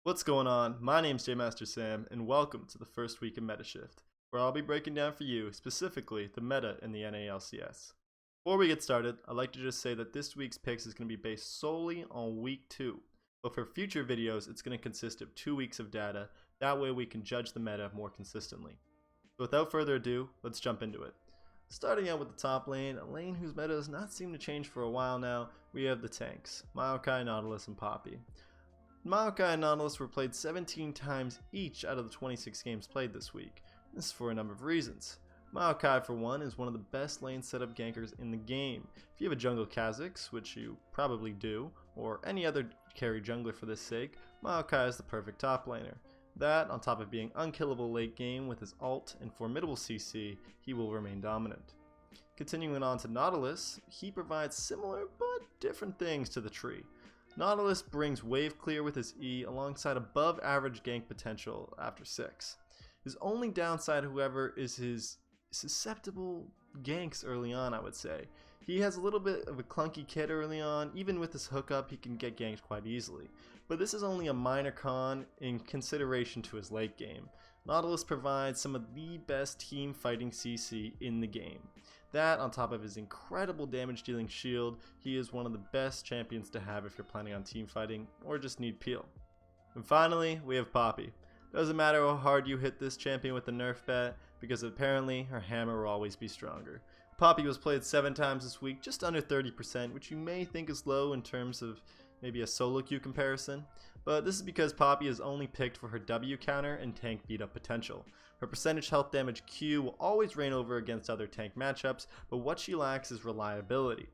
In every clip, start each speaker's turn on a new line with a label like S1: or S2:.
S1: What's going on? My name's Jmastersam, and welcome to the first week of Meta Shift, where I'll be breaking down for you, specifically, the meta in the NA LCS. Before we get started, I'd like to just say that this week's picks is going to be based solely on week 2, but for future videos it's going to consist of 2 weeks of data, that way we can judge the meta more consistently. So without further ado, let's jump into it. Starting out with the top lane, a lane whose meta has not seemed to change for a while now, we have the tanks, Maokai, Nautilus, and Poppy. Maokai and Nautilus were played 17 times each out of the 26 games played this week. This is for a number of reasons. Maokai, for one, is one of the best lane setup gankers in the game. If you have a jungle Kha'Zix, which you probably do, or any other carry jungler for this sake, Maokai is the perfect top laner. That, on top of being unkillable late game with his ult and formidable CC, he will remain dominant. Continuing on to Nautilus, he provides similar but different things to the tree. Nautilus brings wave clear with his E alongside above average gank potential after 6. His only downside, however, is his susceptible ganks early on, I would say. He has a little bit of a clunky kit early on. Even with his hookup, he can get ganked quite easily. But this is only a minor con in consideration to his late game. Nautilus provides some of the best team fighting CC in the game. That, on top of his incredible damage dealing shield, he is one of the best champions to have if you're planning on team fighting or just need peel. And finally, we have Poppy. Doesn't matter how hard you hit this champion with the nerf bat, because apparently her hammer will always be stronger. Poppy was played 7 times this week, just under 30%, which you may think is low in terms of maybe a solo queue comparison, but this is because Poppy is only picked for her W counter and tank beat up potential. Her percentage health damage Q will always reign over against other tank matchups, but what she lacks is reliability.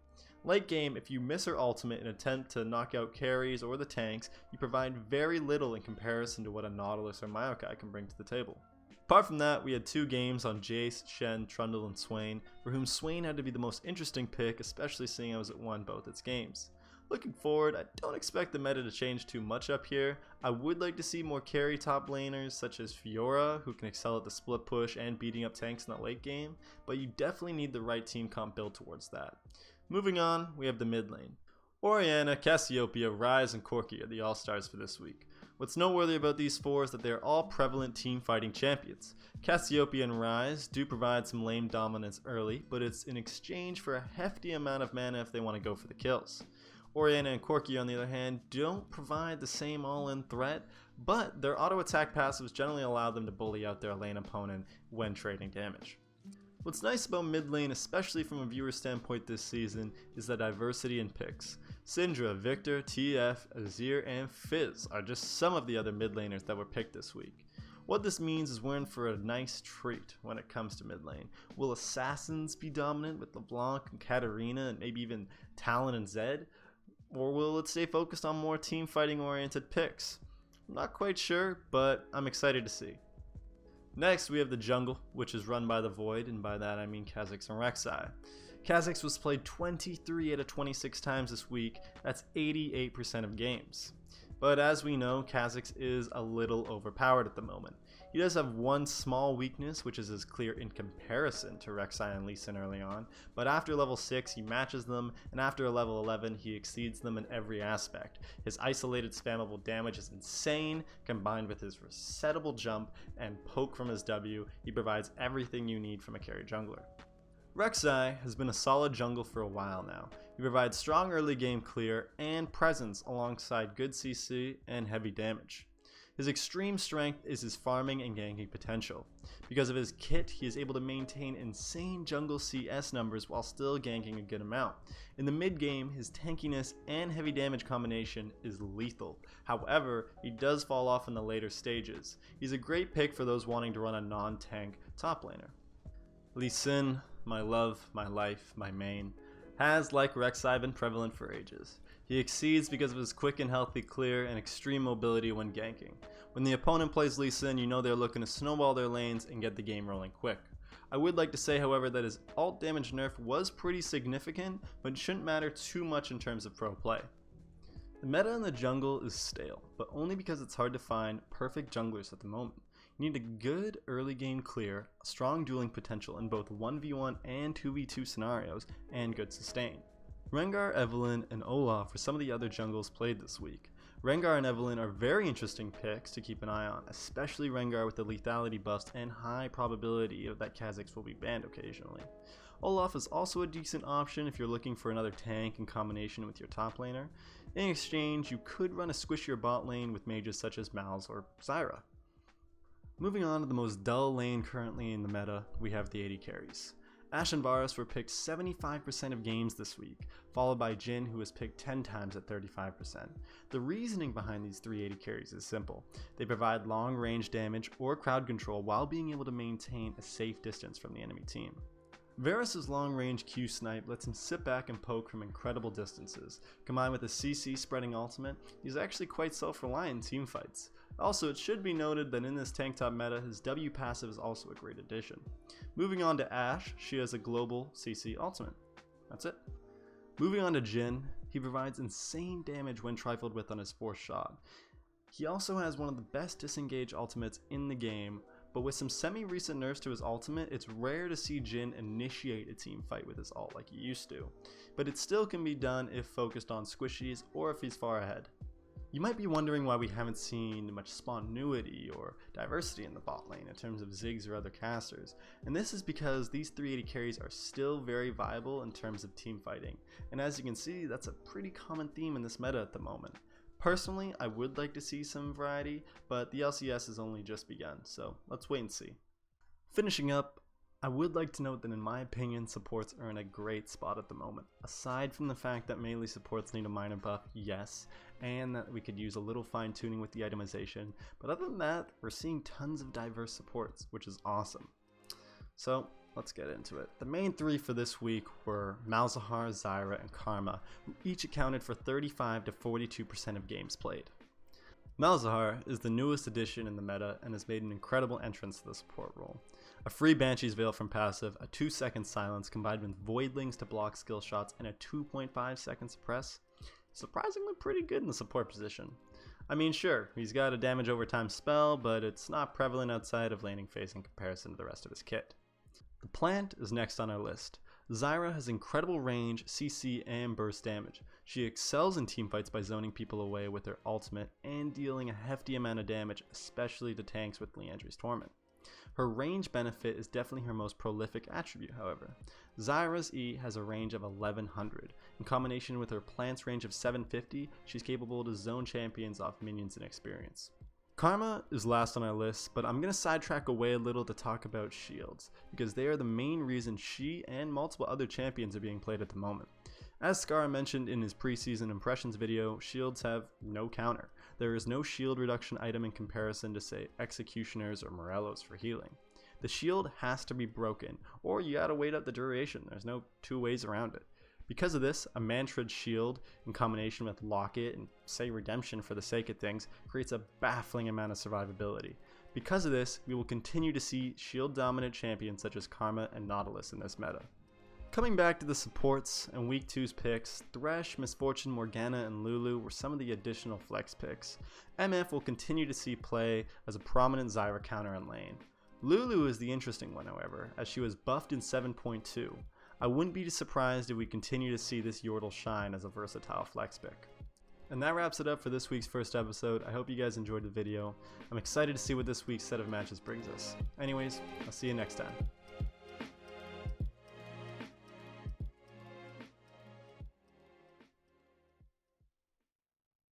S1: Late game, if you miss her ultimate in an attempt to knock out carries or the tanks, you provide very little in comparison to what a Nautilus or Maokai can bring to the table. Apart from that, we had 2 games on Jace, Shen, Trundle, and Swain, for whom Swain had to be the most interesting pick, especially seeing as it won both its games. Looking forward, I don't expect the meta to change too much up here. I would like to see more carry top laners such as Fiora, who can excel at the split push and beating up tanks in the late game, but you definitely need the right team comp build towards that. Moving on, we have the mid lane. Orianna, Cassiopeia, Ryze, and Corki are the all-stars for this week. What's noteworthy about these 4 is that they are all prevalent team fighting champions. Cassiopeia and Ryze do provide some lane dominance early, but it's in exchange for a hefty amount of mana if they want to go for the kills. Orianna and Corki, on the other hand, don't provide the same all-in threat, but their auto-attack passives generally allow them to bully out their lane opponent when trading damage. What's nice about mid lane, especially from a viewer standpoint this season, is the diversity in picks. Syndra, Victor, TF, Azir, and Fizz are just some of the other mid laners that were picked this week. What this means is we're in for a nice treat when it comes to mid lane. Will Assassins be dominant with LeBlanc and Katarina and maybe even Talon and Zed? Or will it stay focused on more team fighting oriented picks? I'm not quite sure, but I'm excited to see. Next, we have the jungle, which is run by the Void, and by that I mean Kha'Zix and Rek'Sai. Kha'Zix was played 23 out of 26 times this week, that's 88% of games. But as we know, Kha'Zix is a little overpowered at the moment. He does have one small weakness, which is his clear in comparison to Rek'Sai and Lee Sin early on, but after level 6 he matches them, and after level 11 he exceeds them in every aspect. His isolated spammable damage is insane, combined with his resettable jump and poke from his W, he provides everything you need from a carry jungler. Rek'Sai has been a solid jungle for a while now. He provides strong early game clear and presence alongside good CC and heavy damage. His extreme strength is his farming and ganking potential. Because of his kit, he is able to maintain insane jungle CS numbers while still ganking a good amount. In the mid game, his tankiness and heavy damage combination is lethal. However, he does fall off in the later stages. He's a great pick for those wanting to run a non-tank top laner. Lee Sin, my love, my life, my main, has, like Rek'Sai, been prevalent for ages. He exceeds because of his quick and healthy clear and extreme mobility when ganking. When the opponent plays Lee Sin, you know they're looking to snowball their lanes and get the game rolling quick. I would like to say, however, that his ult damage nerf was pretty significant, but it shouldn't matter too much in terms of pro play. The meta in the jungle is stale, but only because it's hard to find perfect junglers at the moment. You need a good early game clear, strong dueling potential in both 1v1 and 2v2 scenarios, and good sustain. Rengar, Evelynn, and Olaf were some of the other jungles played this week. Rengar and Evelynn are very interesting picks to keep an eye on, especially Rengar with the lethality buffs and high probability that Kha'Zix will be banned occasionally. Olaf is also a decent option if you're looking for another tank in combination with your top laner. In exchange, you could run a squishier bot lane with mages such as Malz or Zyra. Moving on to the most dull lane currently in the meta, we have the AD carries. Ashe and Varus were picked 75% of games this week, followed by Jhin, who was picked 10 times at 35%. The reasoning behind these three AD carries is simple. They provide long range damage or crowd control while being able to maintain a safe distance from the enemy team. Varus' long-range Q snipe lets him sit back and poke from incredible distances. Combined with a CC spreading ultimate, he's actually quite self-reliant in teamfights. Also, it should be noted that in this tank top meta, his W passive is also a great addition. Moving on to Ashe, she has a global CC ultimate. That's it. Moving on to Jhin, he provides insane damage when trifled with on his fourth shot. He also has one of the best disengage ultimates in the game, but with some semi-recent nerfs to his ultimate, it's rare to see Jhin initiate a team fight with his ult like he used to, but it still can be done if focused on squishies or if he's far ahead. You might be wondering why we haven't seen much spontaneity or diversity in the bot lane in terms of Ziggs or other casters, and this is because these 380 carries are still very viable in terms of team fighting, and as you can see, that's a pretty common theme in this meta at the moment. Personally, I would like to see some variety, but the LCS has only just begun, so let's wait and see. Finishing up, I would like to note that in my opinion, supports are in a great spot at the moment. Aside from the fact that melee supports need a minor buff, yes, and that we could use a little fine tuning with the itemization, but other than that, we're seeing tons of diverse supports, which is awesome. So let's get into it. The main three for this week were Malzahar, Zyra, and Karma, who each accounted for 35 to 42% of games played. Malzahar is the newest addition in the meta and has made an incredible entrance to the support role. A free Banshee's Veil from passive, a 2-second silence combined with Voidlings to block skill shots, and a 2.5 second suppress. Surprisingly pretty good in the support position. I mean, sure, he's got a damage over time spell, but it's not prevalent outside of laning phase in comparison to the rest of his kit. The plant is next on our list. Zyra has incredible range, CC, and burst damage. She excels in teamfights by zoning people away with her ultimate and dealing a hefty amount of damage, especially to tanks with Liandry's Torment. Her range benefit is definitely her most prolific attribute, however. Zyra's E has a range of 1100. In combination with her plant's range of 750, she's capable to zone champions off minions and experience. Karma is last on our list, but I'm going to sidetrack away a little to talk about shields, because they are the main reason she and multiple other champions are being played at the moment. As Scar mentioned in his preseason impressions video, shields have no counter. There is no shield reduction item in comparison to say Executioners or Morellos for healing. The shield has to be broken, or you gotta wait out the duration. There's no two ways around it. Because of this, a Mantrid shield in combination with Locket and say Redemption for the sake of things creates a baffling amount of survivability. Because of this, we will continue to see shield dominant champions such as Karma and Nautilus in this meta. Coming back to the supports and week 2's picks, Thresh, Misfortune, Morgana, and Lulu were some of the additional flex picks. MF will continue to see play as a prominent Zyra counter in lane. Lulu is the interesting one, however, as she was buffed in 7.2. I wouldn't be surprised if we continue to see this Yordle shine as a versatile flex pick. And that wraps it up for this week's first episode. I hope you guys enjoyed the video. I'm excited to see what this week's set of matches brings us. Anyways, I'll see you next time.